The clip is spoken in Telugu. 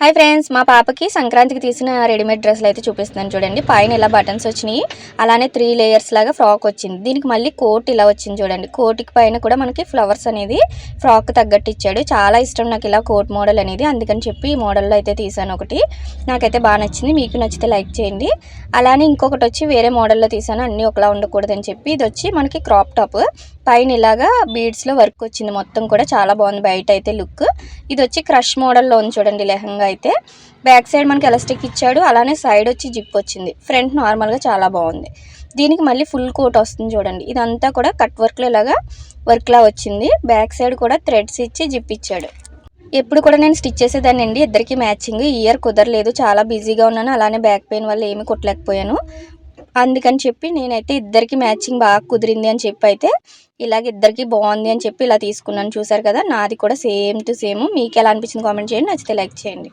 హాయ్ ఫ్రెండ్స్, మా పాపకి సంక్రాంతికి తీసిన రెడీమేడ్ డ్రెస్సులు అయితే చూపిస్తున్నాను చూడండి. పైన ఇలా బటన్స్ వచ్చినాయి, అలానే 3 లేయర్స్ లాగా ఫ్రాక్ వచ్చింది. దీనికి మళ్ళీ కోట్ ఇలా వచ్చింది చూడండి. కోట్కి పైన కూడా మనకి ఫ్లవర్స్ అనేది ఫ్రాక్ తగ్గట్టు ఇచ్చాడు. చాలా ఇష్టం నాకు ఇలా కోట్ మోడల్ అనేది, అందుకని చెప్పి ఈ మోడల్లో అయితే తీసాను ఒకటి. నాకైతే బాగా నచ్చింది. మీకు నచ్చితే లైక్ చేయండి. అలానే ఇంకొకటి వచ్చి వేరే మోడల్లో తీసాను, అన్నీ ఒకలా ఉండకూడదని చెప్పి. ఇది వచ్చి మనకి క్రాప్ టాప్, పైన ఇలాగా బీడ్స్లో వర్క్ వచ్చింది. మొత్తం కూడా చాలా బాగుంది బయట అయితే లుక్. ఇది వచ్చి క్రష్ మోడల్లో ఉంది చూడండి లెహంగా అయితే. బ్యాక్ సైడ్ మనకి ఎలాస్టిక్ ఇచ్చాడు, అలానే సైడ్ వచ్చి జిప్ వచ్చింది. ఫ్రంట్ నార్మల్గా చాలా బాగుంది. దీనికి మళ్ళీ ఫుల్ కోట్ వస్తుంది చూడండి. ఇదంతా కూడా కట్ వర్క్లో ఇలాగా వర్క్లా వచ్చింది. బ్యాక్ సైడ్ కూడా థ్రెడ్స్ ఇచ్చి జిప్ ఇచ్చాడు. ఎప్పుడు కూడా నేను స్టిచ్ చేసేదాన్ని అండి, ఇద్దరికి మ్యాచింగ్. ఈ ఇయర్ కుదరలేదు, చాలా బిజీగా ఉన్నాను. అలానే బ్యాక్ పెయిన్ వల్ల ఏమీ కుట్టలేకపోయాను. అందుకని చెప్పి నేనైతే ఇద్దరికి మ్యాచింగ్ బాగా కుదిరింది అని చెప్పి అయితే ఇలాగ ఇద్దరికి బాగుంది అని చెప్పి ఇలా తీసుకున్నాను. చూసారు కదా, నాది కూడా సేమ్ టు సేమ్. మీకు ఎలా అనిపించింది కామెంట్ చేయండి, నచ్చితే లైక్ చేయండి.